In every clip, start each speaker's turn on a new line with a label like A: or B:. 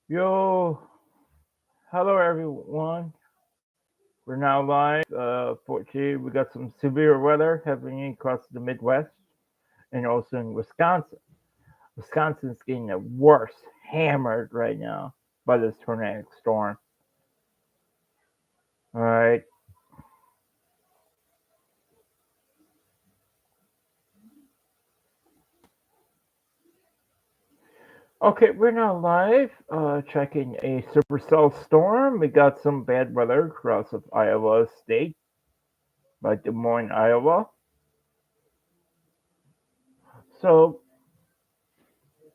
A: Yo, hello everyone. We're now live. Fortunately, we got some severe weather happening across the Midwest and also in Wisconsin. Wisconsin's getting the worst, hammered right now by this tornadic storm. All right. Okay, we're now live. Checking a supercell storm. We got some bad weather across of Iowa State, by Des Moines, Iowa. So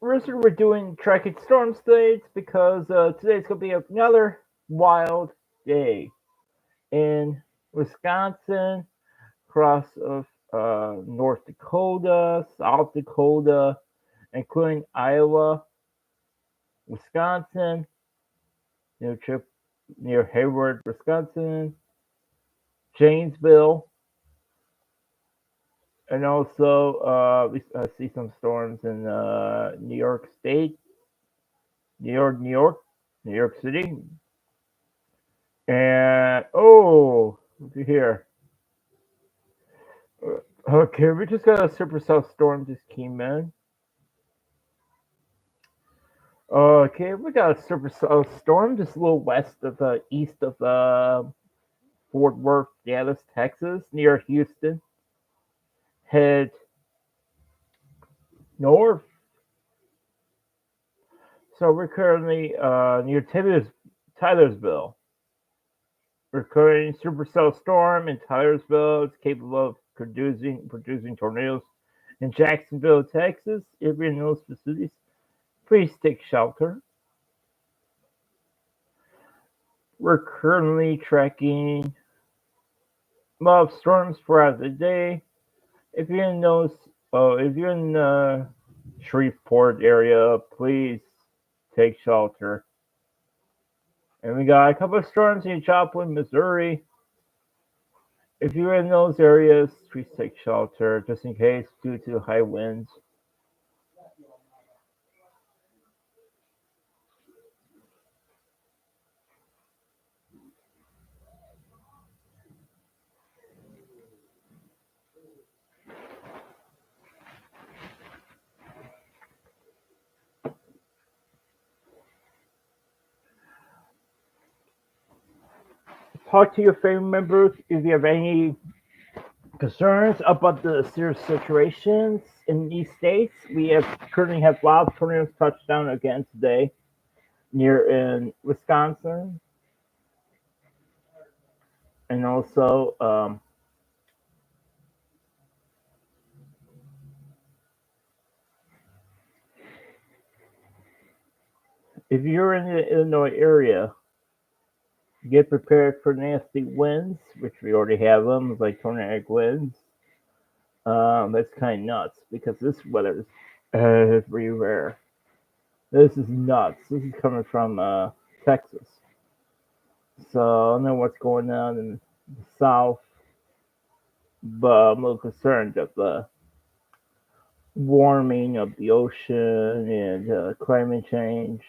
A: the reason we're doing tracking storm states because today's gonna be another wild day in Wisconsin, across of North Dakota, South Dakota, including Iowa, Wisconsin, near Chip, near Hayward, Wisconsin, Janesville, and also we see some storms in New York State, New York City, and look at here. Okay, we just got a supercell storm just came in. Okay, we got a supercell storm just a little west of east of Fort Worth, Dallas, Texas, near Houston. Head north. So we're currently near Tylersville. We're currently supercell storm in Tylersville. It's capable of producing tornadoes in Jacksonville, Texas. If you're in those facilities, please take shelter. We're currently tracking mob storms throughout the day. If you're in those, if you're in the Shreveport area, please take shelter. And we got a couple of storms in Joplin, Missouri. If you're in those areas, please take shelter just in case due to high winds. Talk to your family members if you have any concerns about the serious situations in these states. We have currently have loud tornadoes touch down again today near in Wisconsin, and also if you're in the Illinois area, get prepared for nasty winds, which we already have them, like tornadic winds. That's kind of nuts because this weather is pretty rare. This is nuts. This is coming from Texas. So I don't know what's going on in the South, but I'm a little concerned of the warming of the ocean and climate change.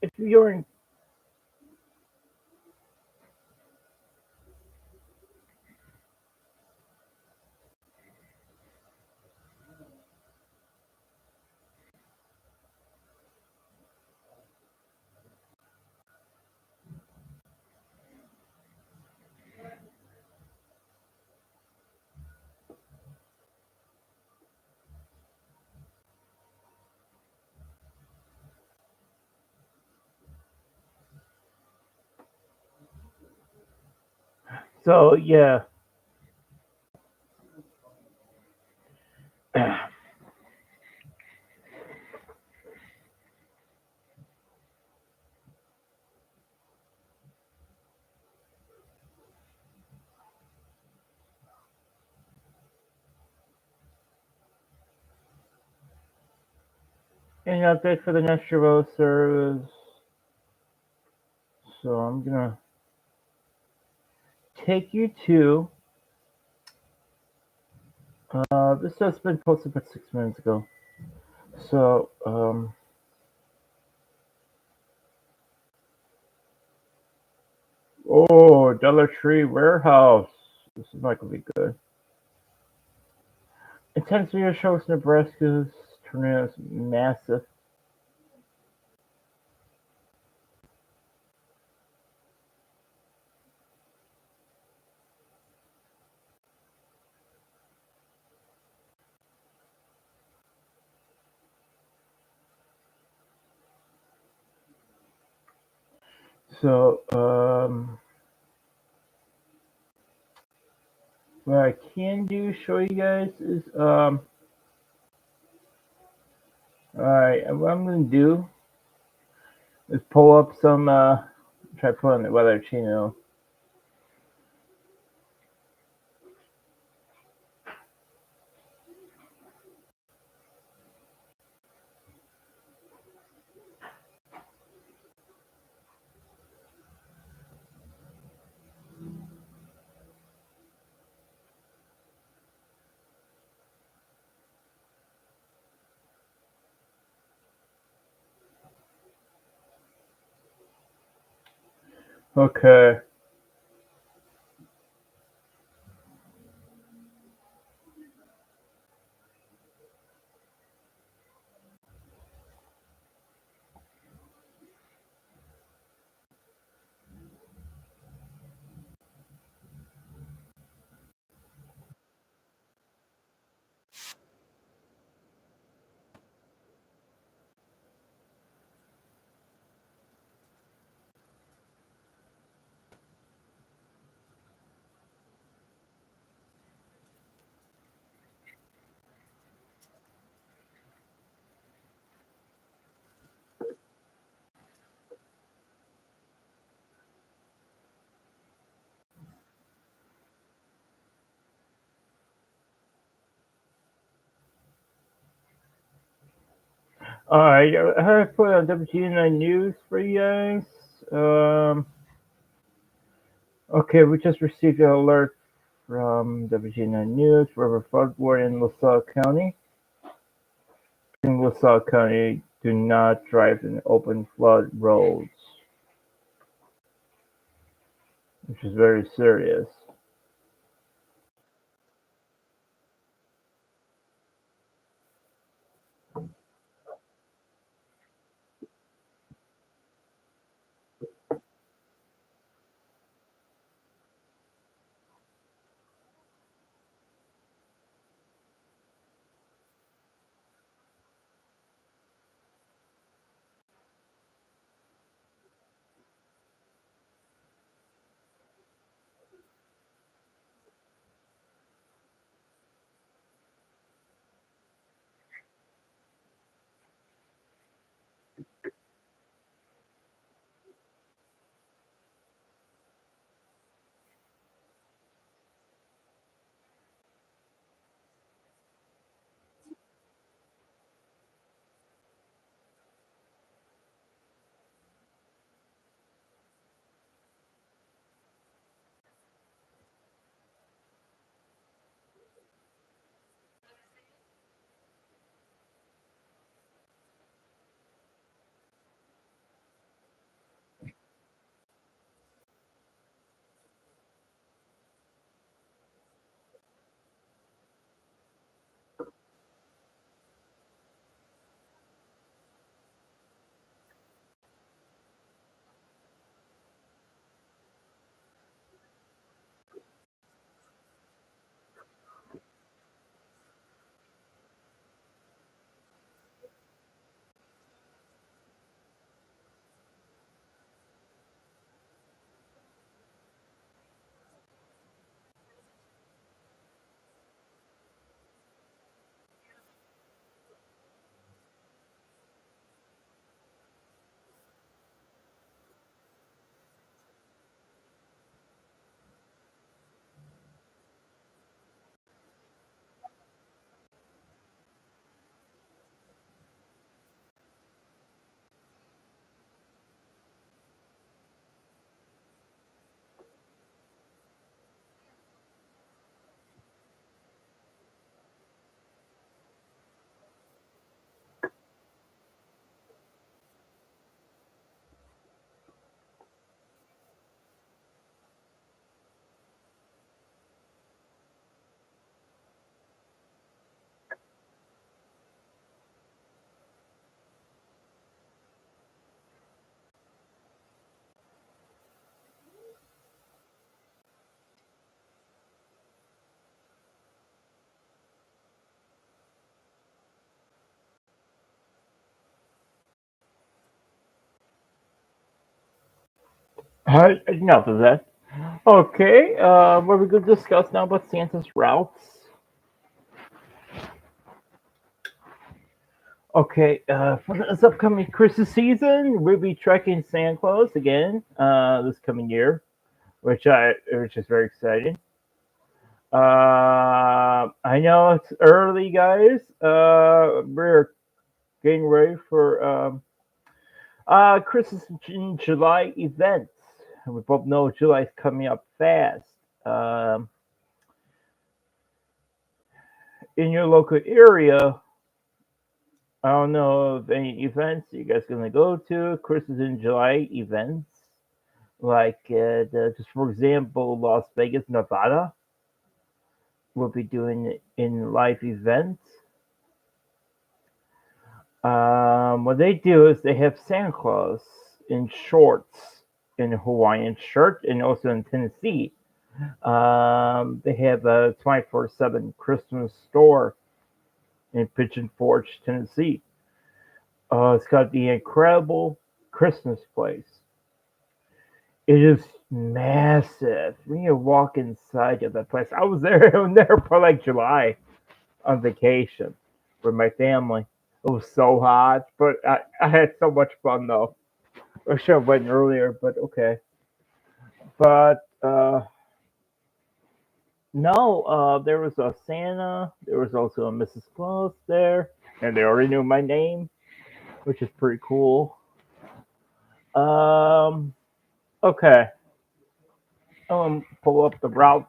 A: If you're in, so yeah, any update for the next Chevrolet service? So I'm gonna take you to This has been posted about 6 minutes ago. So, oh, Dollar Tree Warehouse. This is not gonna be good. Intense video shows Nebraska's tornadoes massive. So, what I can do show you guys is alright, what I'm gonna do is pull up some try pulling the weather channel. Okay. Alright, I have put on WGN News for you guys. Okay, we just received an alert from WGN News, river flood warning in LaSalle County. In LaSalle County, do not drive in open flood roads, which is very serious. Enough of that. Okay, what we're going to discuss now about Santa's routes. Okay, for this upcoming Christmas season, we'll be trekking Santa Claus again this coming year, which is very exciting. I know it's early, guys. We're getting ready for Christmas in July events. We both know July's coming up fast. Um, in your local area, I don't know of any events you guys gonna go to. Christmas in July events, like just for example, Las Vegas, Nevada, will be doing in live events. What they do is they have Santa Claus in shorts, in a Hawaiian shirt, and also in Tennessee. They have a 24/7 Christmas store in Pigeon Forge, Tennessee. It's got the incredible Christmas place. It is massive. When you walk inside of that place, I was there, I was there for like July on vacation with my family. It was so hot, but I had so much fun though. I should have went earlier, but okay. But no, there was a Santa. There was also a Mrs. Claus there, and they already knew my name, which is pretty cool. Um, okay, pull up the route.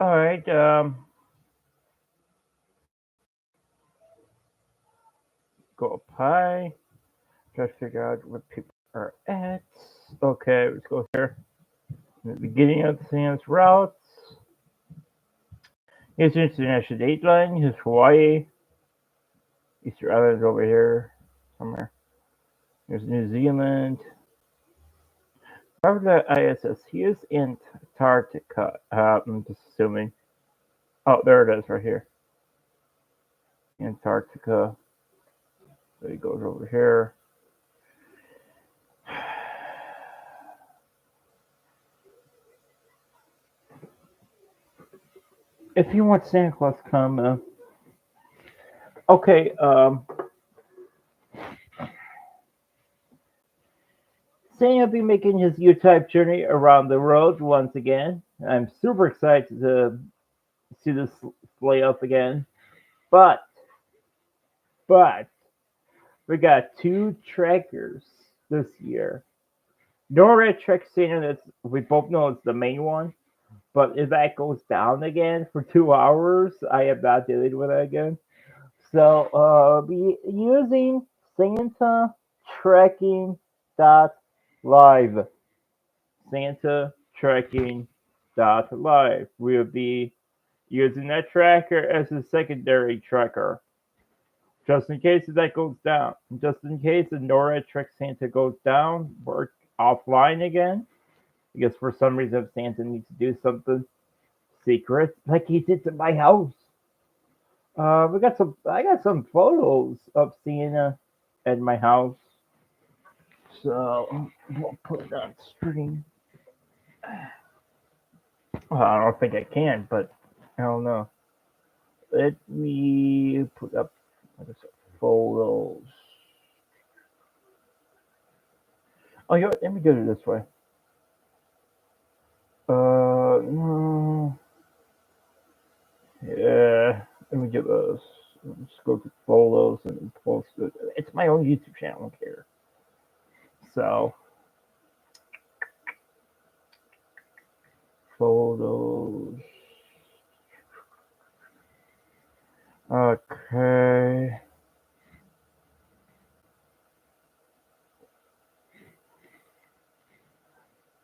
A: All right. Go up high. Try to figure out where people are at. Okay, let's go here. In the beginning of the Santa's route. Here's the international date line. Here's Hawaii. Easter Island's over here somewhere. Here's New Zealand. Probably the ISS. Here's Antarctica. I'm just assuming. Oh, there it is right here. Antarctica. So he goes over here. If you want Santa Claus come, okay. Santa will be making his U-type journey around the road once again. I'm super excited to see this play up again. But, but we got two trackers this year. NORAD Trek Santa, that's we both know it's the main one. But if that goes down again for 2 hours, I am not dealing with it again. So be using Santa Tracking dot live. Santa Tracking dot live. We'll be using that tracker as a secondary tracker. Just in case that goes down. Just in case the NORAD Trek Santa goes down, we're offline again. Because for some reason Santa needs to do something secret like he did to my house. We got some. I got some photos of Sienna at my house, so we'll put it on screen. Well, I don't think I can, but I don't know. Let me put up photos. Oh, let me do it this way. No. Yeah. Let me get those. Let's go to photos and post it. It's my own YouTube channel. I don't care. So photos. Okay.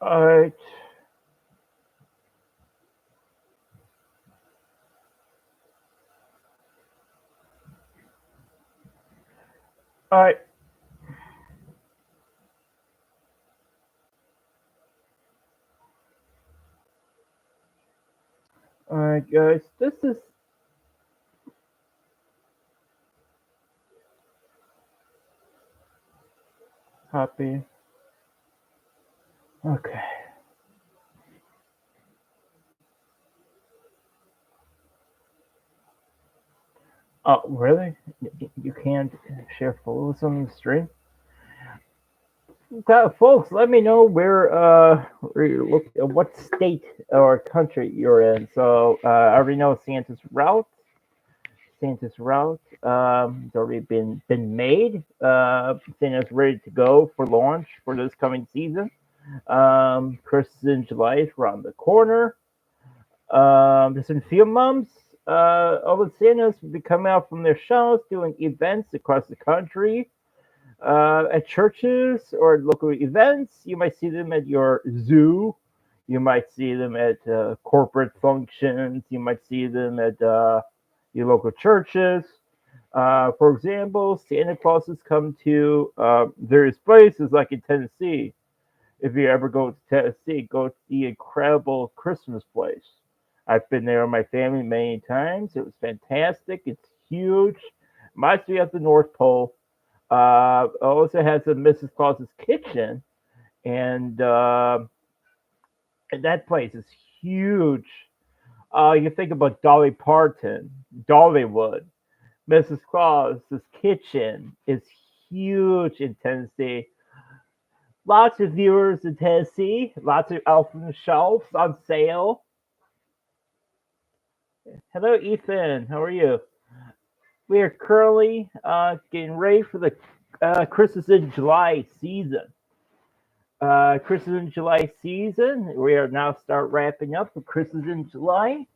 A: Alright. Alright. Alright, guys. This is happy. Okay. Oh, really? You can't share photos on the stream? Folks, let me know where you look, what state or country you're in. So I already know Santa's route. It's already been made. Santa's ready to go for launch for this coming season. Christmas in July is around the corner. There's been a few months. All the Santas will be coming out from their shelves, doing events across the country. At churches or local events. You might see them at your zoo. You might see them at corporate functions. You might see them at your local churches. For example, Santa Clauses come to various places, like in Tennessee. If you ever go to Tennessee, go to the incredible Christmas place. I've been there with my family many times. It was fantastic. It's huge. Reminds me of the North Pole. Also has a Mrs. Claus's kitchen, and that place is huge. You think about Dolly Parton, Dollywood. Mrs. Claus's kitchen is huge in Tennessee. Lots of viewers in Tennessee. Lots of Elf on the Shelves on sale. Hello, Ethan. How are you? We are currently getting ready for the Christmas in July season. Christmas in July season. We are now start wrapping up for Christmas in July.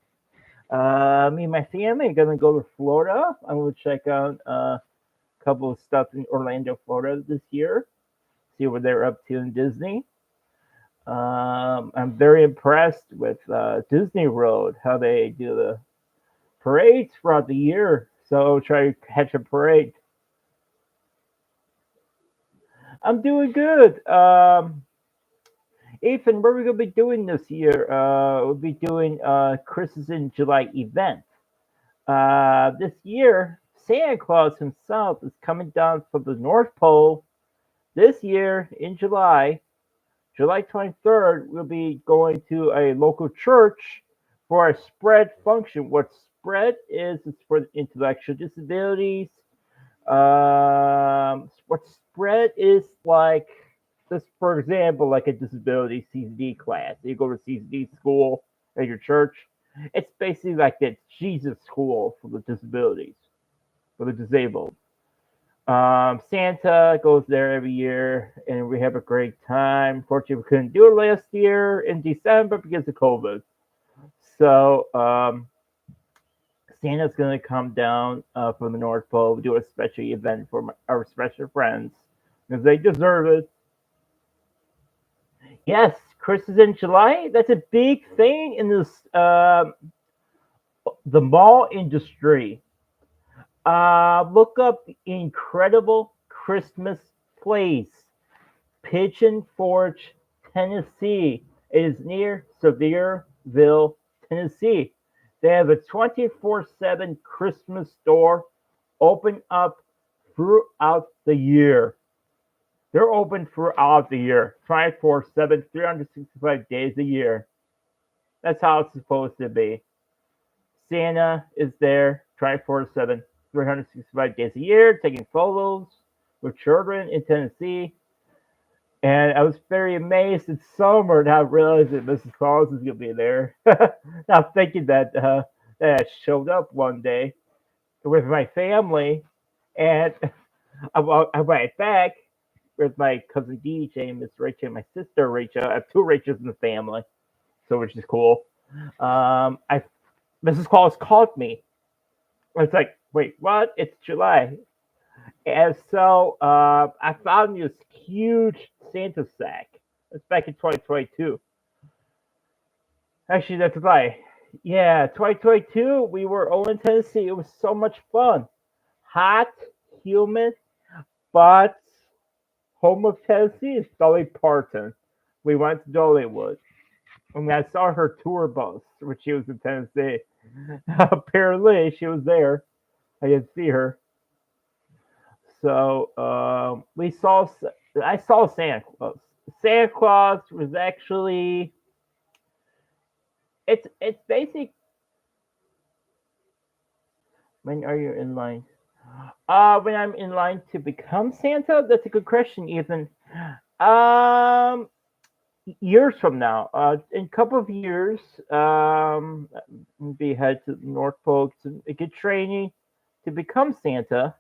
A: Me and my family are gonna go to Florida. I'm gonna check out a couple of stuff in Orlando, Florida this year. See what they're up to in Disney. I'm very impressed with Disney World, how they do the parades throughout the year. So try to catch a parade. I'm doing good. Ethan, what are we gonna be doing this year? We'll be doing Christmas in July event. This year, Santa Claus himself is coming down from the North Pole. This year in July, July 23rd, we'll be going to a local church for a spread function. What spread is, it's for intellectual disabilities. What spread is like, just for example, like a disability CCD class. You go to CCD school at your church. It's basically like the Jesus school for the disabilities, for the disabled. Santa goes there every year, and we have a great time. Fortunately, we couldn't do it last year in December because of COVID. So Santa's going to come down from the North Pole, do a special event for our special friends because they deserve it. Yes, Christmas in July. That's a big thing in this the mall industry. Look up Incredible Christmas Place, Pigeon Forge, Tennessee. It is near Sevierville, Tennessee. They have a 24/7 Christmas store open up throughout the year. They're open throughout the year, 24/7, 365 days a year. That's how it's supposed to be. Santa is there 24/7, 365 days a year, taking photos with children in Tennessee. And I was very amazed it's summer, not realizing that Mrs. Claus is going to be there. Not thinking that I showed up one day with my family, and I went back with my cousin DJ, Miss Rachel, and my sister Rachel. I have two Rachels in the family. so which is cool. I Mrs. Claus called me. It's like, wait, what? It's July, and so I found this huge Santa sack. It's back in 2022. Actually, that's a lie. Yeah, 2022. We were all in Tennessee. It was so much fun. Hot, humid, but home of Tennessee is Dolly Parton. We went to Dollywood. And I saw her tour bus when she was in Tennessee. Apparently, she was there. I didn't see her. So we saw. I saw Santa Claus. Santa Claus was actually. It's basic. When are you in line? When I'm in line to become Santa, that's a good question, Ethan. Um, Years from now, in a couple of years, be head to the North Pole to get training to become Santa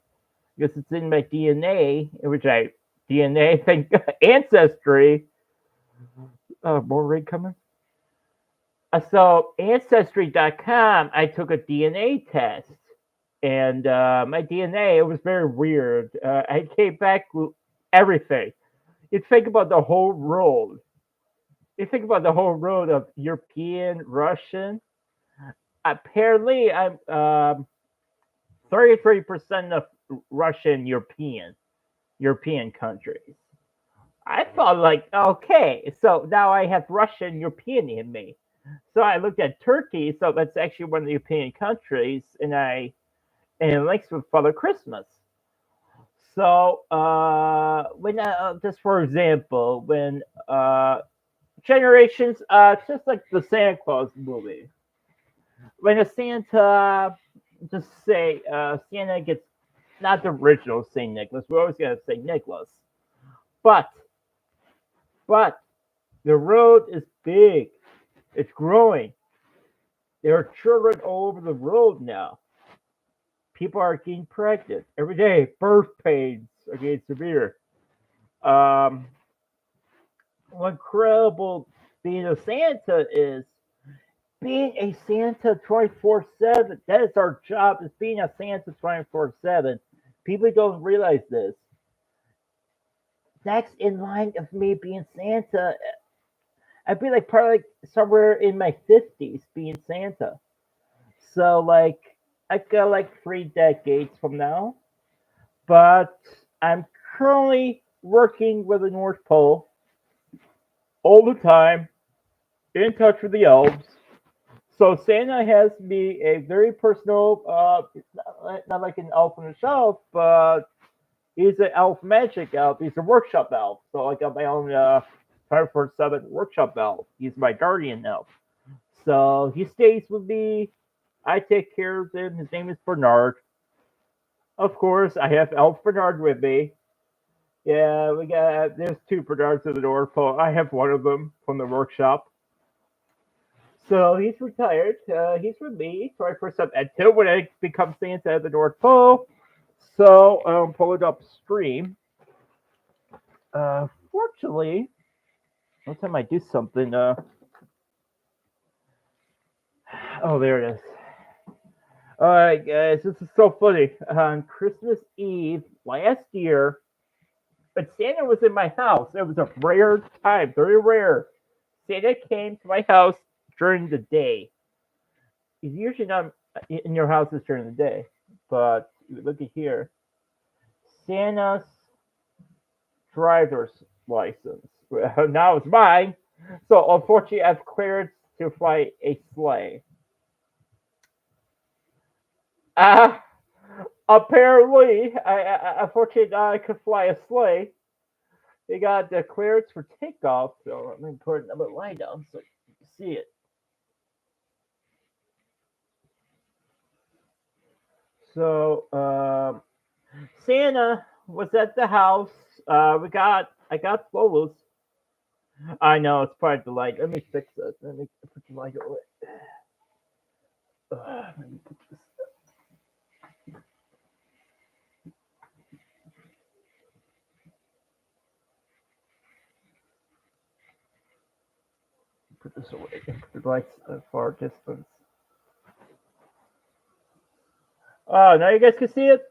A: because it's in my DNA, which I DNA thank ancestry. More raid coming. So ancestry.com, I took a DNA test, and my DNA it was very weird. I came back with everything. You think about the whole world. You think about the whole world of European, Russian. Apparently, I'm 33% of Russian European countries. I thought like, okay, so now I have Russian European in me. So I looked at Turkey, so that's actually one of the European countries, and it links with Father Christmas. So when just for example, when generations, just like the Santa Claus movie, when a Santa, just say Santa gets not the original Saint Nicholas, we're always gonna say Nicholas, but but the road is big, it's growing. There are children all over the world now. People are getting pregnant every day. Birth pains are getting severe. Um, what incredible being a Santa is being a Santa 24/7. That is our job, is being a Santa 24/7. People don't realize this. Next in line of me being Santa, I'd be like probably like somewhere in my 50s being Santa. So like I got like 3 decades from now, but I'm currently working with the North Pole all the time, in touch with the elves. So Santa has me a very personal, not like an elf on the shelf, but he's an elf magic elf. He's a workshop elf. So I got my own 24/7 workshop elf. He's my guardian elf. So he stays with me. I take care of him. His name is Bernard. Of course, I have Elf Bernard with me. Yeah, there's two Bernards at the North Pole. I have one of them from the workshop. So he's retired. He's with me 24/7 until when I become Santa at the North Pole. So pull it upstream. Fortunately, every time I do something, oh, there it is. All right, guys, this is so funny. On Christmas Eve last year, but Santa was in my house. It was a rare time, very rare. Santa came to my house during the day. He's usually not in your houses during the day, but look at here. Santa's driver's license. Now it's mine. So unfortunately, I've cleared to fly a sleigh. Uh, Apparently, unfortunately now I could fly a sleigh. They got the clearance for takeoff. So let me put another line down so you can see it. So Santa was at the house. I got photos. I know it's part of the light. Let me fix this. Let me put the light away. Let me put this. put this away. Put the lights far distance. Oh, now you guys can see it?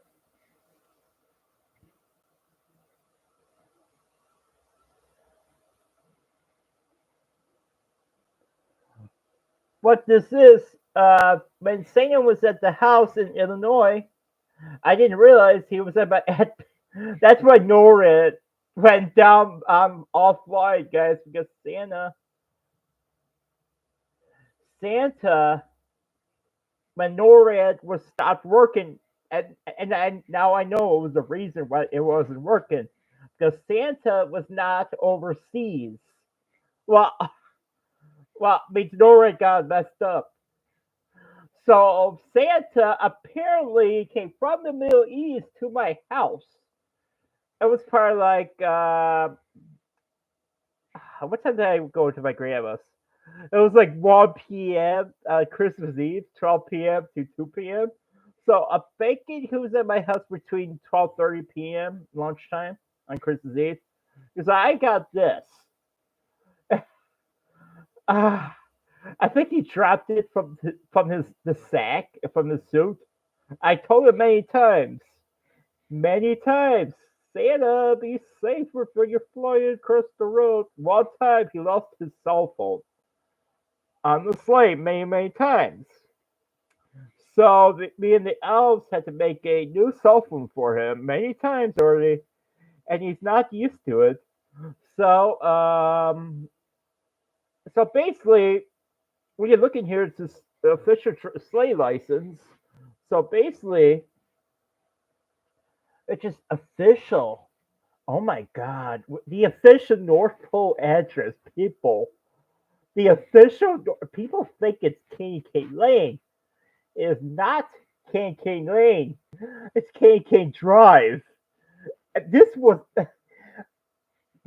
A: What this is, when Santa was at the house in Illinois, I didn't realize he was at that's why NORAD went down offline, guys, because Santa, when NORAD was stopped working, and now I know it was the reason why it wasn't working, because Santa was not overseas. Well, means NORAD got messed up. So Santa apparently came from the Middle East to my house. It was probably like what time did I go to my grandma's? It was like 1 p.m. Christmas Eve, 12 p.m. to 2 p.m. So I'm thinking he was at my house between 12:30 p.m. lunchtime on Christmas Eve. Because I got this. Uh, I think he dropped it from his the sack from the suit. I told him many times, Santa, be safe when you're flying across the road. One time he lost his cell phone on the sleigh many times. So me and the elves had to make a new cell phone for him many times already, and he's not used to it. So so basically, when you look in here, it's this official sleigh license. So basically, it's just official. Oh my God, the official North Pole address, people. The official people think it's K Lane. It is not K Lane. It's K Drive. This was the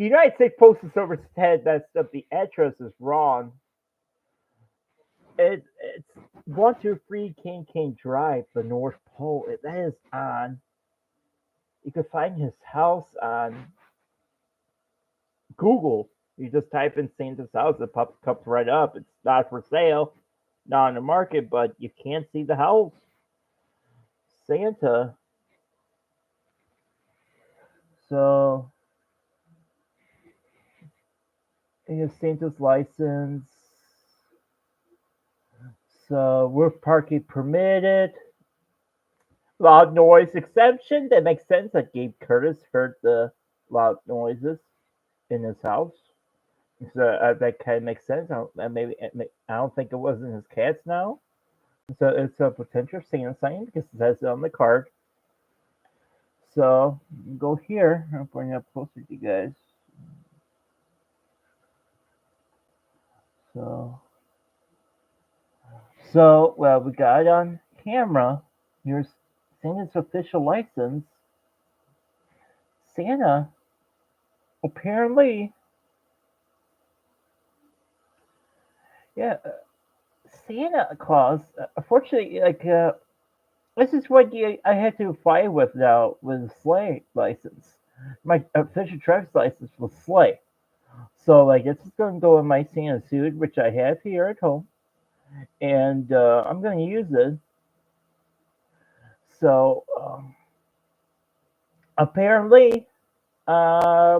A: United States Postal Service said that the address is wrong. It's 123 King Drive, the North Pole. That is on. You can find his house on Google. You just type in Santa's house, it comes right up. It's not for sale, not on the market, but you can't see the house. Santa. So here's Santa's license. So roof parking permitted. Loud noise exemption. That makes sense. That Gabe Curtis heard the loud noises in his house. So that kind of makes sense. I don't think it wasn't his cats now. So it's a potential Santa sign because it says it on the card. So go here. I'll bring it up closer to you guys. So well, we got it on camera. Here's Santa's official license. Santa apparently, yeah, Santa Claus. Unfortunately, this is what I had to fight with now with sleigh license. My official driver's license was sleigh. So it's just gonna go in my Santa suit, which I have here at home, and I'm gonna use it. So apparently, I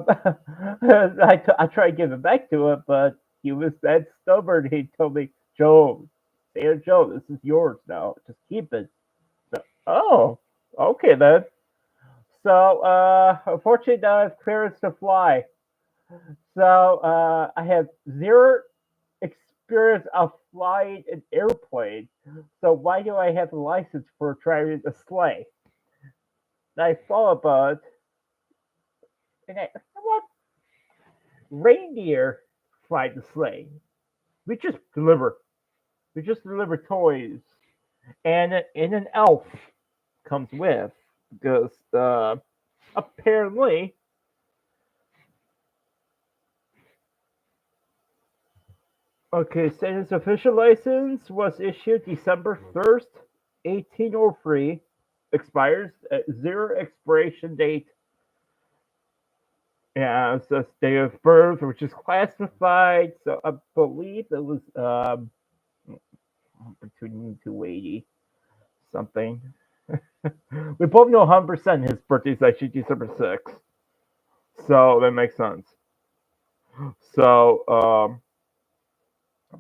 A: tried to give it back to him, but he was that stubborn. He told me, Joe, Santa Joe, this is yours now. Just keep it. So, oh, okay then. So unfortunately, now I have clearance to fly. So I have zero experience of flying an airplane. So why do I have a license for driving a sleigh? And I thought about, and what reindeer fly the sleigh? We just deliver. We just deliver toys, and an elf comes with because apparently. Okay, Santa's official license was issued December 1st, 1803. Expires at zero expiration date Yeah, it's a day of birth, which is classified. So I believe it was between 280 something. We both know 100% his birthday is actually December 6th, so that makes sense. So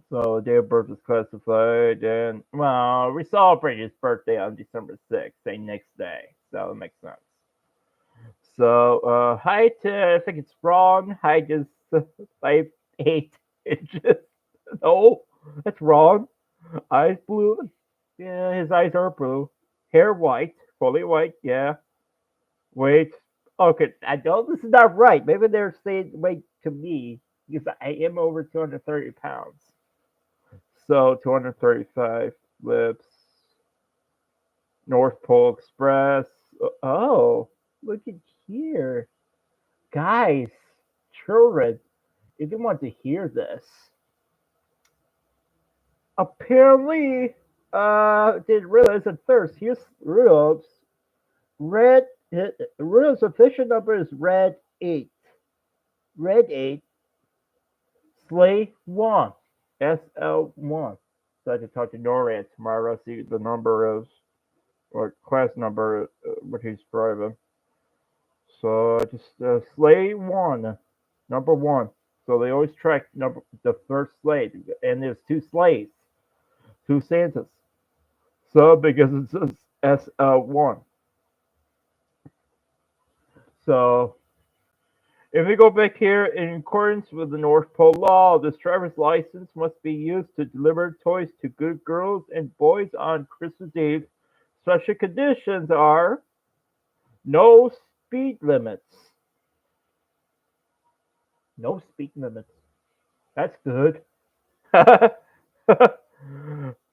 A: so day of birth is classified, and well, we celebrate his birthday on December 6th, say next day, so it makes sense. So height, I think it's wrong. Height is 5'8" inches. No, that's wrong. Eyes blue. Yeah, his eyes are blue. Hair white, fully white. Yeah. Weight. Okay, I know this is not right. Maybe they're saying weight to me because I am over 230 pounds. So 235 lips. North Pole Express. Oh, look at here. Guys, children, if you want to hear this, apparently, didn't realize at first. Here's Rudolph's red. Rudolph's official number is red 8. Red 8, Slay 1. SL1. So I can talk to NORAD tomorrow, see the number is, or class number, what he's driving. So just Slay 1, number 1. So they always track the first sleigh, and there's two sleighs, two Santas. So because it says SL1. So if we go back here, in accordance with the North Pole law, this driver's license must be used to deliver toys to good girls and boys on Christmas Eve. Special conditions are no speed limits. No speed limits. That's good.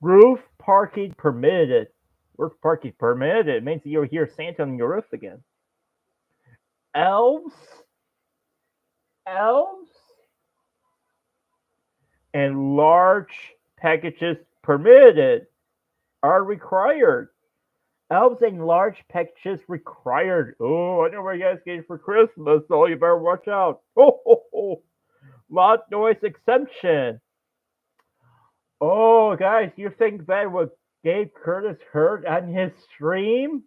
A: Roof parking permitted. Roof parking permitted. It means you'll hear Santa on your roof again. Elves, elves, and large packages permitted are required. Elves and large packages required. Oh, I know what you guys getting for Christmas, so you better watch out. Oh. Loud noise exemption. Oh, guys, you think that what Gabe Curtis heard on his stream?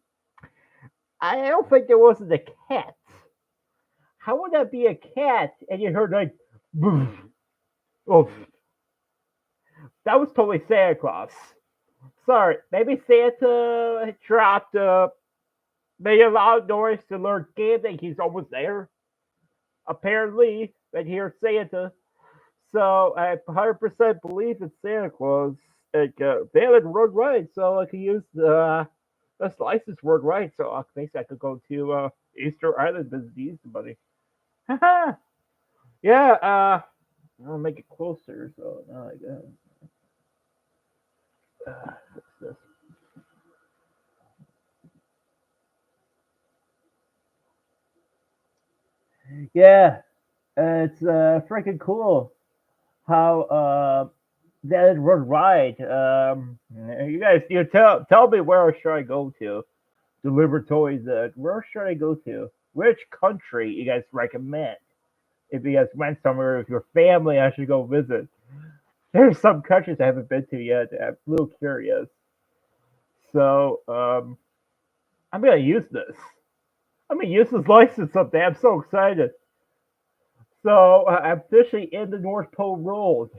A: I don't think there wasn't a cat. How would that be a cat? And you heard like, boof, oof. That was totally Santa Claus. Sorry, maybe Santa dropped made a loud noise to alert Gabe that he's almost there. Apparently, that here's Santa. So I 100% believe it's Santa Claus. Like, they had road right, so I could use this license word right. So basically, I could go to Easter Island visit Easter Bunny. Yeah, I'll make it closer. So now I got. What's this? Yeah, it's freaking cool how that was right. You guys, you tell me where should I go to deliver toys at? Where should I go to? Which country you guys recommend? If you guys went somewhere with your family, I should go visit. There's some countries I haven't been to yet. I'm a little curious. So I'm gonna use this. I'm gonna use this license someday. I'm so excited. So I'm officially in the North Pole Road.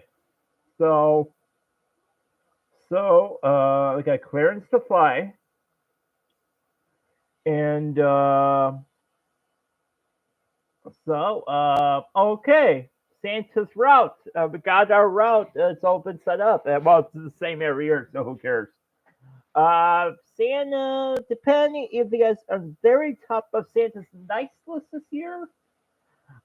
A: So I got clearance to fly, and okay, Santa's route. We got our route. It's all been set up. Well, it's the same every year, so who cares? Santa, depending if you guys are very top of Santa's nice list this year,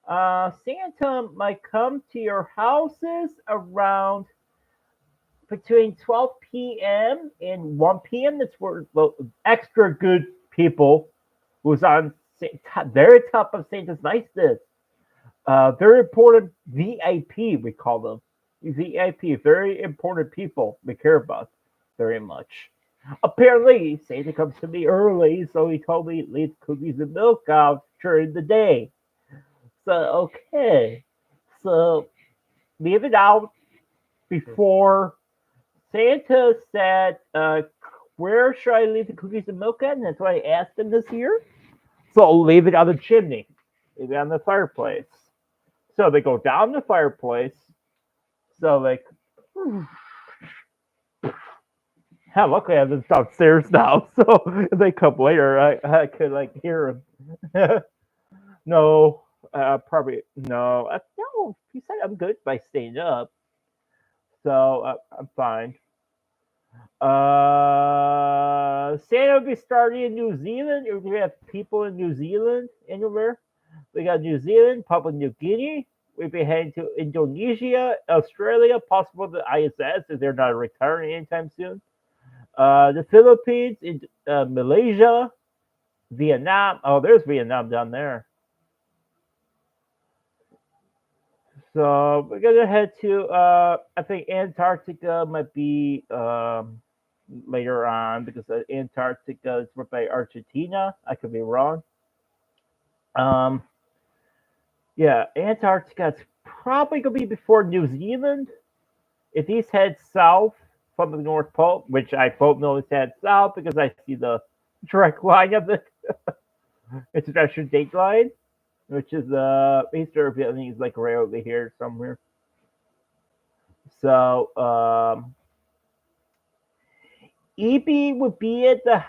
A: Santa might come to your houses around between 12 p.m. and 1 p.m. That's where the extra good people who's on very top of Santa's nice list. Very important VIP, we call them. VIP, very important people we care about very much. Apparently, Santa comes to me early, so he told me to leave cookies and milk out during the day. So okay, so leave it out before Santa said, "Where should I leave the cookies and milk at?" And that's what I asked him this year. So leave it on the chimney, leave it on the fireplace. So they go down the fireplace. So like, hell, luckily I have this downstairs now. So if they come later, I could like hear them. No, probably no. No, he said I'm good by staying up, so I'm fine. Santa will be starting in New Zealand. We have people in New Zealand anywhere. We got New Zealand, Papua New Guinea. We'll be heading to Indonesia, Australia, possible the ISS if they're not retiring anytime soon. The Philippines, Malaysia, Vietnam. Oh, there's Vietnam down there. So we're gonna head to I think Antarctica might be later on because Antarctica is run by Argentina. I could be wrong. Um, yeah, Antarctica is probably gonna be before New Zealand. If these head south from the North Pole, which I both know is head south because I see the direct line of the international date line, which is East Europe. I think it's like right over here somewhere. So EB would be at the.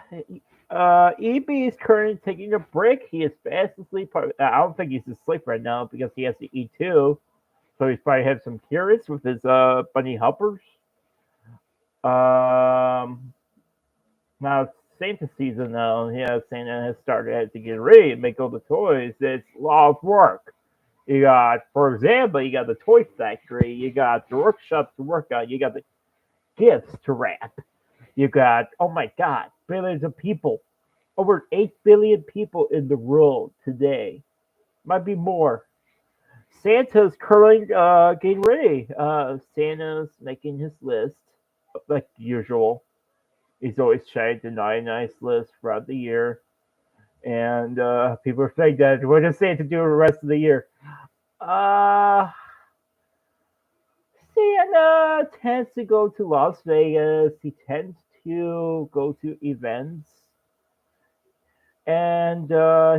A: EB is currently taking a break. He is fast asleep. I don't think he's asleep right now because he has to eat too. So he's probably had some carrots with his bunny helpers. Um, Now it's Santa season now. Yeah, Santa has started to get ready to make all the toys. It's a lot of work. You got, for example, you got the toy factory. You got the workshop to work on. You got the gifts to wrap. You got, oh my God, billions of people. Over 8 billion people in the world today. Might be more. Santa's currently getting ready. Santa's making his list, like usual. He's always trying to deny a nice list throughout the year. And people are saying that, what does Santa do the rest of the year? Uh, Santa tends to go to Las Vegas. He tends to go to events. And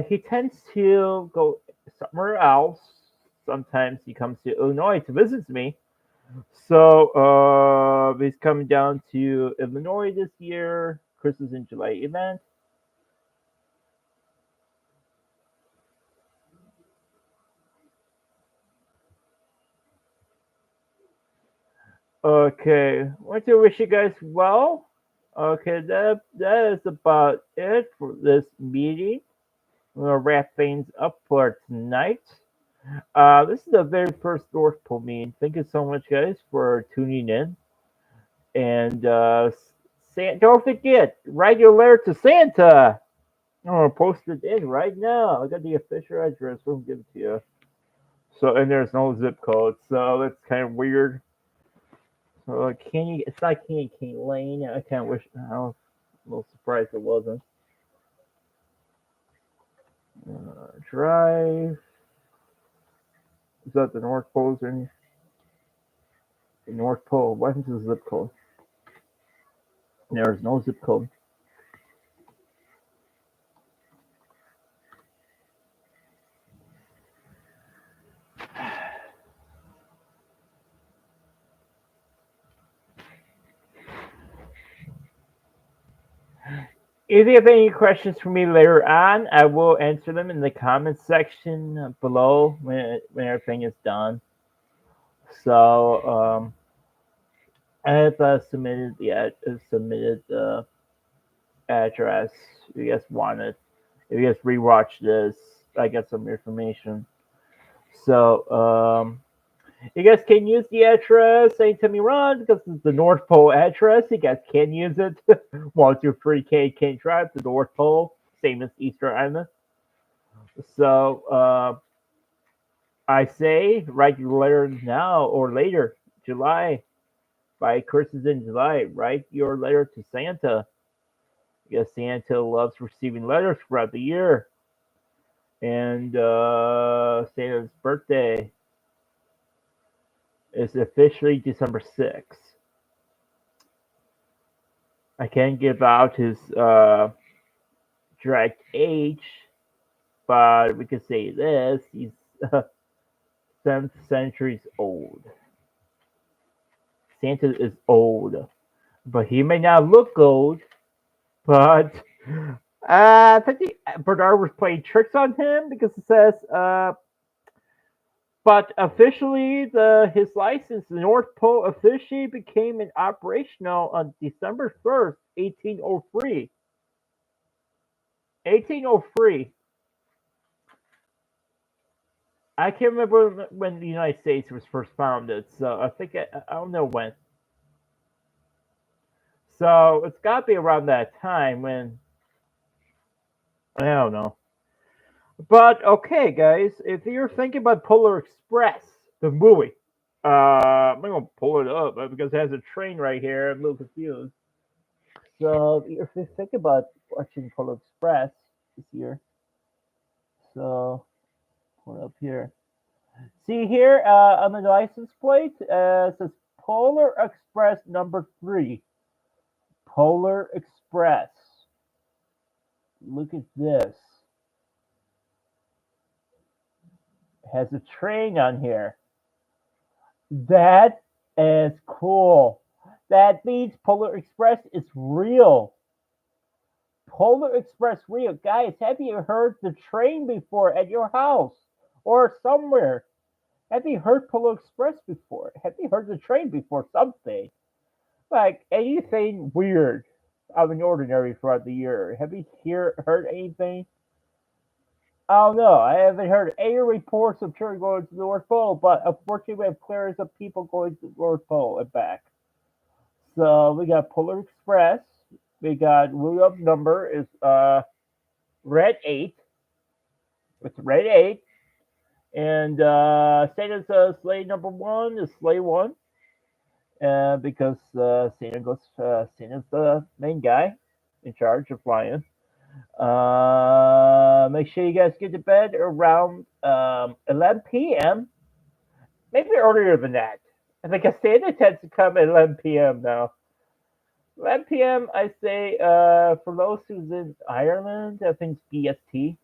A: he tends to go somewhere else. Sometimes he comes to Illinois to visit me. So he's coming down to Illinois this year. Christmas in July event. Okay, I want to wish you guys well. Okay, that is about it for this meeting. We'll wrap things up for tonight. This is the very first North Pole meeting. Thank you so much, guys, for tuning in. And don't forget, write your letter to Santa. I'm gonna post it in right now. I got the official address. We'll give it to you. So, and there's no zip code, so that's kind of weird. So, Candy, it's not Candy Lane. I kind of wish. I was a little surprised it wasn't. Drive. Is that the North Pole? The North Pole. What is the zip code? There's no zip code. If you have any questions for me later on, I will answer them in the comments section below when everything is done. So I have submitted the address. If you guys want it, if you guys rewatch this, I got some information. So you guys can use the address anytime you run because it's the North Pole address. You guys can use it. 123K Kane Drive, the North Pole, same as Easter Island. So I say write your letter now or later, July. By Christmas in July, write your letter to Santa. Because Santa loves receiving letters throughout the year. And Santa's birthday is officially December 6th. I can't give out his direct age, but we could say this: he's 7th centuries old. Santa is old, but he may not look old. But I think Bernard was playing tricks on him because it says, but officially, his license, the North Pole, officially became operational on December 1st, 1803. 1803. I can't remember when the United States was first founded, so I think I don't know when. So it's got to be around that time when I don't know. But okay, guys, if you're thinking about Polar Express, the movie, I'm gonna pull it up because it has a train right here. I'm a little confused. So if you think about watching Polar Express this year, so pull it up here. See here on the license plate, it says Polar Express number 3. Polar Express. Look at this. It has a train on here. That is cool. That means Polar Express is real. Polar Express real. Guys, have you heard the train before at your house or somewhere? Have you heard Polar Express before? Have you heard the train before? Something like anything weird out of the ordinary throughout the year? Have you heard anything? I don't know. I haven't heard any reports of children going to the North Pole, but unfortunately, we have clearance of people going to the North Pole and back. So we got Polar Express. We got Rudolph's number is red 8. It's red 8. And Santa's sleigh number 1 is sleigh 1. Because Santa's the main guy in charge of flying. Make sure you guys get to bed around 11 p.m. Maybe earlier than that. I think Santa tends to come at 11 p.m. now. 11 p.m. I say for those who's in Ireland, I think it's BST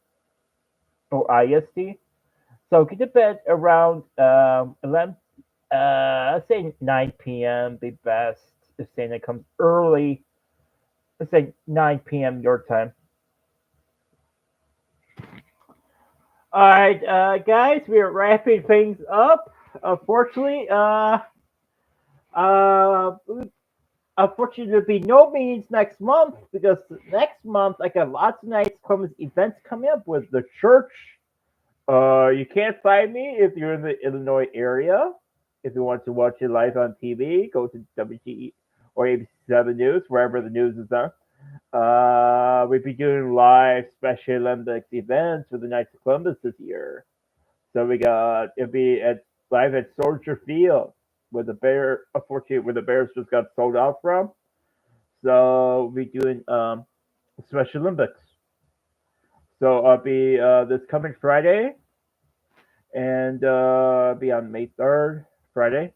A: or IST. So get to bed around 11. I'd say 9 p.m. be best if Santa comes early. Let's say 9 p.m. your time. All right, guys, we are wrapping things up. Unfortunately, uh, unfortunately, there'll be no meetings next month because next month I got lots of nice events coming up with the church. You can't find me if you're in the Illinois area. If you want to watch it live on TV, go to WGE or ABC7 News, wherever the news is on. We'll be doing live Special Olympics events for the Knights of Columbus this year. So it'll be live at Soldier Field, where where the Bears just got sold out from. So we'll be doing Special Olympics. So I'll be this coming Friday, and be on May 3rd, Friday.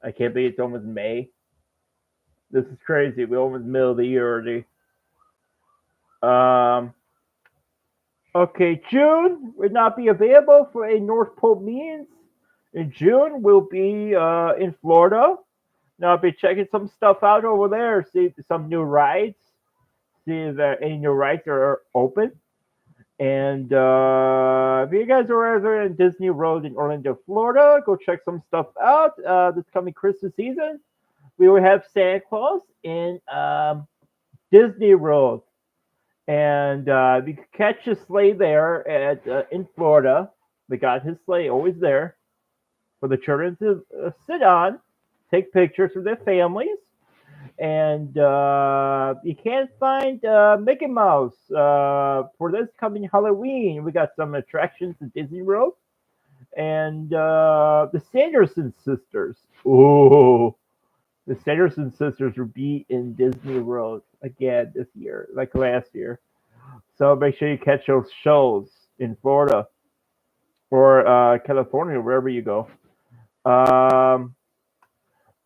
A: I can't believe it's almost May. This is crazy. We're almost middle of the year already. Okay, June will not be available for a North Pole meetings. In June, we'll be in Florida. Now I'll be checking some stuff out over there, see some new rides, see if any new rides are open. And if you guys are ever in Disney World in Orlando, Florida, go check some stuff out. This coming Christmas season, we will have Santa Claus in Disney World. And we could catch a sleigh there in Florida. We got his sleigh always there for the children to sit on, take pictures with their families. And you can't find Mickey Mouse for this coming Halloween. We got some attractions at Disney World. And the Sanderson sisters. Ooh, the Sanderson sisters will be in Disney World again this year, like last year. So make sure you catch those shows. in Florida or California, wherever you go. Um,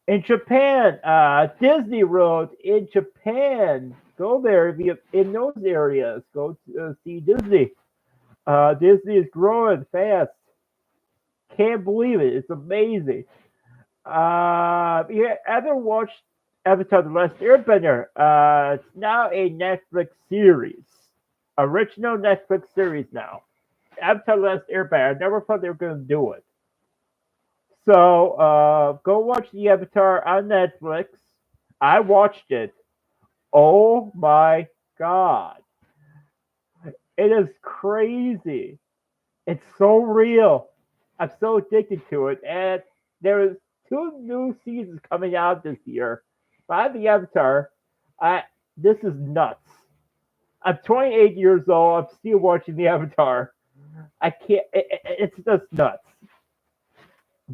A: in Japan, Disney World in Japan. Go there if you in those areas. Go to, see Disney. Disney is growing fast. Can't believe it. It's amazing. You ever watched Avatar: The Last Airbender? It's now a Netflix series, original Netflix series now. Avatar: The Last Airbender. I never thought they were going to do it. So go watch the Avatar on Netflix. I watched it. Oh my god, it is crazy. It's so real. I'm so addicted to it, and there is two new seasons coming out this year. By the Avatar, I this is nuts. I'm 28 years old. I'm still watching the Avatar. I can't. It's just nuts.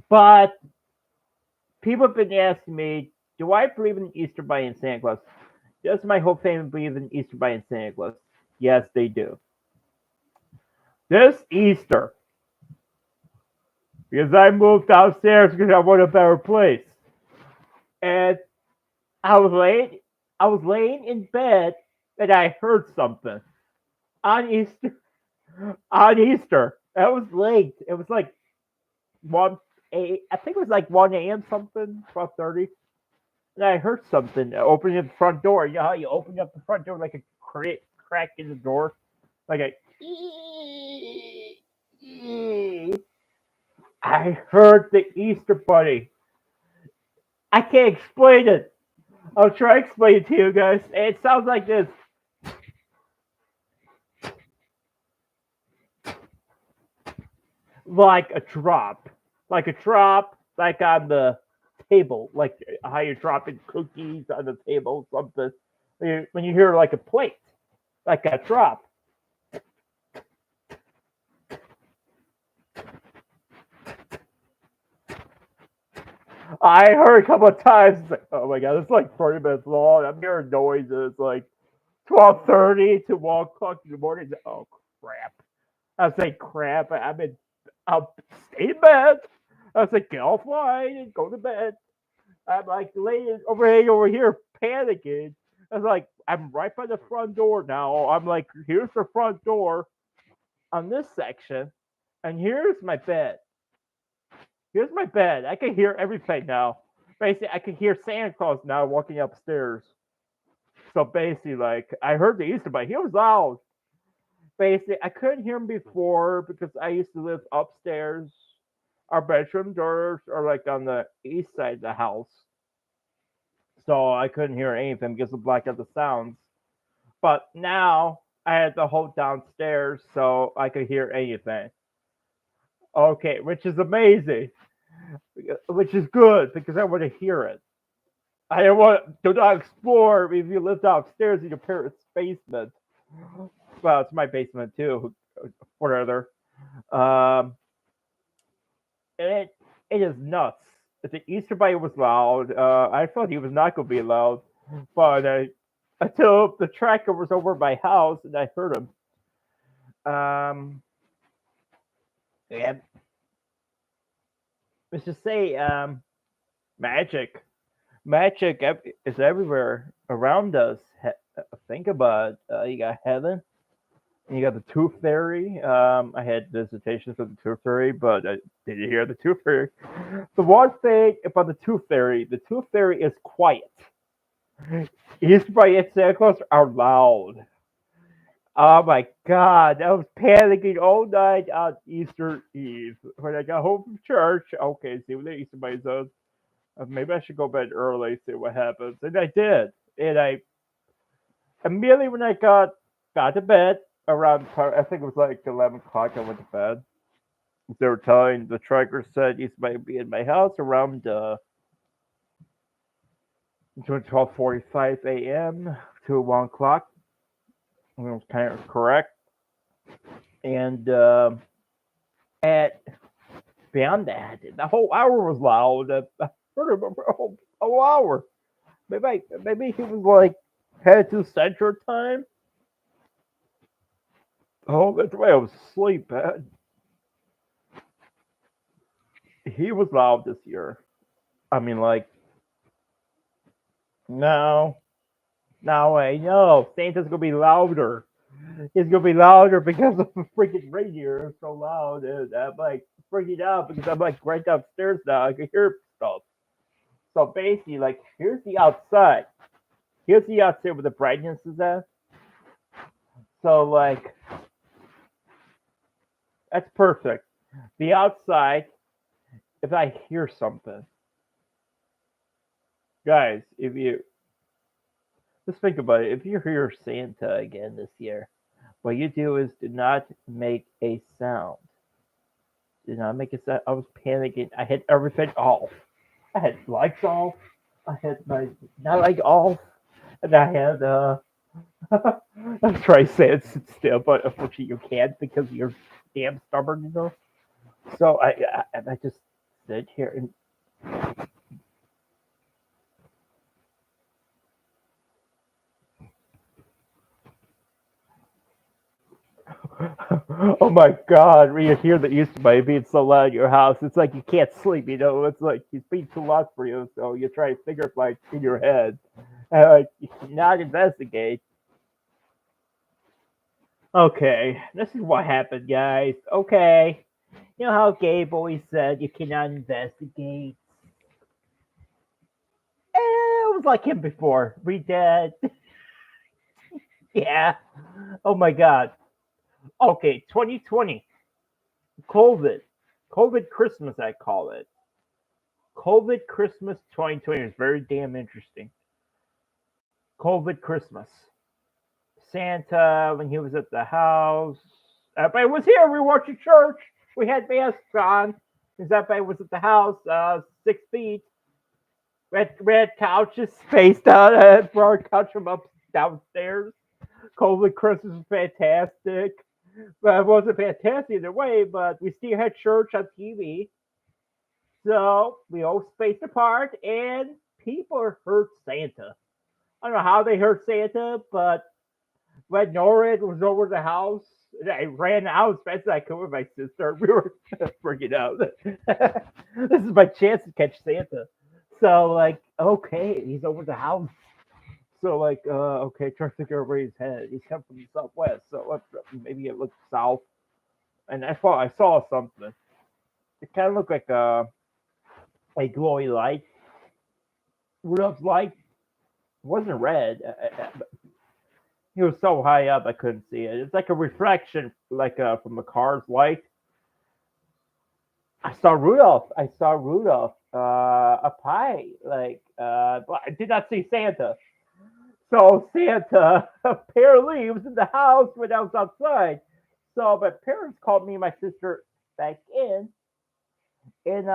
A: But people have been asking me, do I believe in Easter Bunny and Santa Claus? Does my whole family believe in Easter Bunny and Santa Claus? Yes, they do. This Easter, because I moved downstairs because I want a better place, and I was laying, I was laying in bed, and I heard something on Easter. On Easter, it was late. It was like 1 a. I think it was like 1 a.m. something, 12:30. And I heard something opening the front door. You know how you open up the front door like a crack in the door? Like a. I heard the Easter Bunny. I can't explain it. I'll try to explain it to you guys. It sounds like this. Like a drop. Like a drop, like on the table. Like how you're dropping cookies on the table, something. When you hear like a plate, like a drop. I heard a couple of times, like, oh my god, it's like 30 minutes long. I'm hearing noises like 12:30 to 1 o'clock in the morning. Oh crap! I was like, crap. I'll stay in bed. I was like, get offline and go to bed. I'm like laying over here panicking. I was like, I'm right by the front door now. I'm like, here's the front door on this section, and here's my bed. Here's my bed. I can hear everything now. Basically, I can hear Santa Claus now walking upstairs. So basically, like, I heard the Easter Bunny. He was loud. Basically, I couldn't hear him before because I used to live upstairs. Our bedroom doors are like on the east side of the house. So I couldn't hear anything because of blacked out the sounds. But now I had to hold downstairs so I could hear anything. Okay, which is amazing. Which is good because I want to hear it. I don't want to not explore if you lived upstairs in your parents' basement. Well, it's my basement too, whatever. Um, it it is nuts. The Easter Bunny was loud. I thought he was not going to be loud, but until the tracker was over my house and I heard him. Um, yeah, let's just say magic. Magic is everywhere around us. Think about it. You got heaven, and you got the Tooth Fairy. I had visitations with the Tooth Fairy, but did you hear the Tooth Fairy? The one thing about the Tooth Fairy is quiet. Easter Bunny and Santa Claus are loud. Oh my god, I was panicking all night on Easter Eve. When I got home from church, okay, see what the Easter Bunny does. Maybe I should go bed early, see what happens. And I did. And I immediately when I got to bed around I think it was like 11 o'clock. I went to bed. They were telling the tracker said he's might be in my house around 12:45 a.m. to 1 o'clock. It was kind of correct. And at beyond that, the whole hour was loud. I heard him for a whole hour. Maybe he was like headed to Central Time. Oh, that's why I was asleep, man. He was loud this year. I mean, like, no, no way, no. Santa's gonna be louder. He's gonna be louder because of the freaking radio is so loud, and I'm like freaking out because I'm like right downstairs now. I can hear stuff. So basically, like, here's the outside. Here's the outside where the brightness is at. So like, that's perfect. The outside, if I hear something, guys, if you just think about it, if you hear Santa again this year, what you do is do not make a sound. Do not make a sound. I was panicking. I had everything off. I had lights off. I had my not like off, and I had I'm trying to say it sit still, but unfortunately you can't because you're damn stubborn, you know. So I just sit here and oh my god, when you hear that used to be being so loud in your house, it's like you can't sleep, you know, it's like he's being too loud for you, so you try to figure it like in your head. And like you cannot investigate. Okay, this is what happened, guys. Okay. You know how Gabe always said you cannot investigate? It was like him before. We did. Yeah. Oh my god. Okay, 2020. COVID. COVID Christmas, I call it. COVID Christmas 2020 is very damn interesting. COVID Christmas. Santa, when he was at the house, everybody was here. We were watching church. We had masks on. Because everybody was at the house, 6 feet. We had couches spaced out. I brought a couch from up downstairs. COVID Christmas was fantastic. But it wasn't fantastic either way, but we still had church on TV. So we all spaced apart, and people heard Santa. I don't know how they heard Santa, but when Norrid was over the house, and I ran out as fast as I could with my sister. We were freaking out. This is my chance to catch Santa. So like, okay, he's over the house. So like, okay, try to figure out where he's headed. He's coming from the southwest, so maybe it looks south. And I saw something. It kind of looked like a glowy light. Rudolph's light wasn't red. He was so high up I couldn't see it. It's like a reflection, like from the car's light. I saw Rudolph. I saw Rudolph up high, but I did not see Santa. So Santa apparently was in the house when I was outside. So my parents called me and my sister back in, and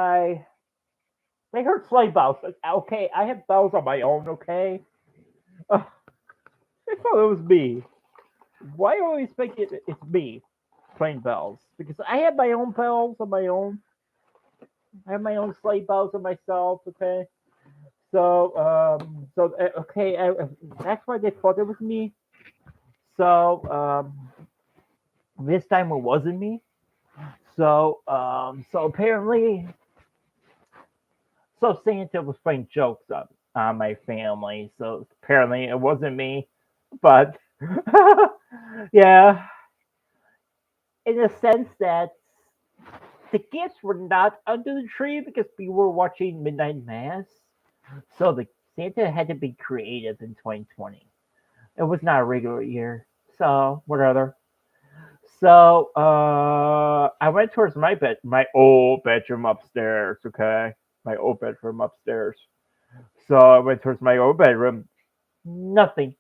A: they heard sleigh bells. Okay, I have bells on my own. Okay, they thought it was me. Why always think it's me playing bells? Because I have my own bells on my own. I have my own sleigh bells on myself. Okay, okay, that's why they thought it was me. So this time it wasn't me. So apparently, so Santa was playing jokes on my family. So apparently it wasn't me, but yeah, in a sense that the gifts were not under the tree because we were watching Midnight Mass. So the Santa had to be creative in 2020. It was not a regular year. So whatever. So I went towards my old bedroom upstairs. Okay, my old bedroom upstairs. So I went towards my old bedroom. Nothing,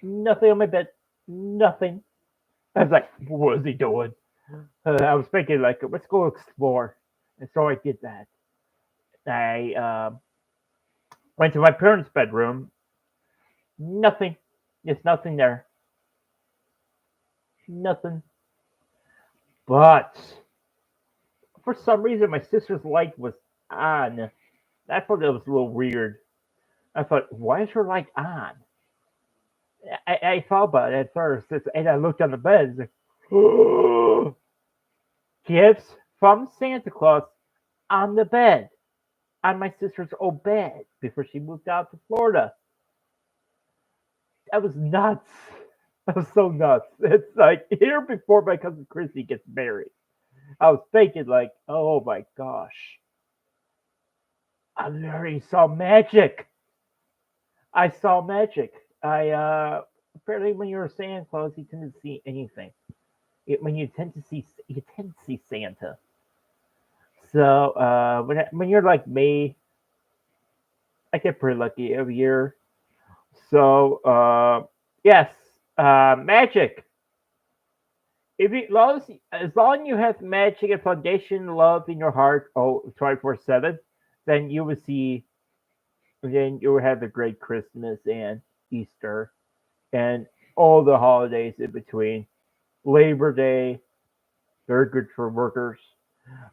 A: nothing on my bed. Nothing. I was like, what is he doing? I was thinking like, let's go explore. And so I did that. I went to my parents' bedroom. Nothing. There's nothing there. Nothing. But for some reason, my sister's light was on. I thought that was a little weird. I thought, why is her light on? I thought about it at first, and I looked on the bed. Gifts from Santa Claus on the bed, on my sister's old bed before she moved out to Florida. That was nuts. That was so nuts. It's like here before my cousin Chrissy gets married. I was thinking like, oh my gosh, I already saw magic. I saw magic. I apparently when you're a Santa Claus, you tend to see anything. When you tend to see Santa. So when you're like me, I get pretty lucky every year. So yes, magic. If you as long as you have magic and foundation love in your heart, 24/7, then you will see. Then you will have a great Christmas and Easter and all the holidays in between. Labor Day, very good for workers.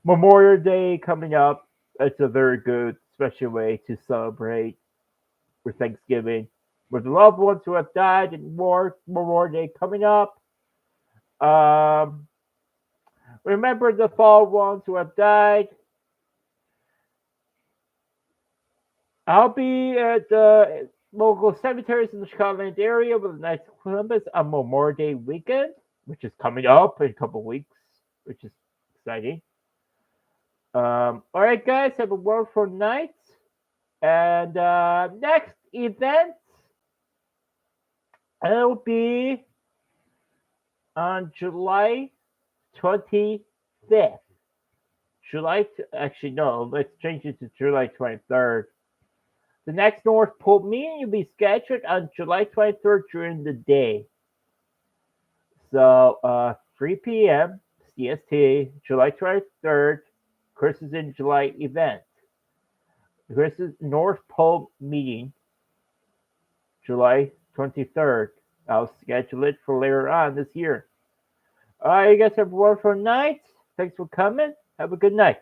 A: Memorial Day coming up. It's a very good special way to celebrate for Thanksgiving with loved ones who have died, and more Memorial Day coming up. Um, remember the fall ones who have died. I'll be at the local cemeteries in the Chicagoland area with the Knights of Columbus on Memorial Day weekend, which is coming up in a couple of weeks, which is exciting. All right, guys, have a wonderful night. And next event will be on July 25th. Actually, no, let's change it to July 23rd. The next North Pole meeting will be scheduled on July 23rd during the day. So, 3 p.m. CST, July 23rd, Christmas in July event. Christmas North Pole meeting, July 23rd. I'll schedule it for later on this year. All right, you guys have a wonderful night. Thanks for coming. Have a good night.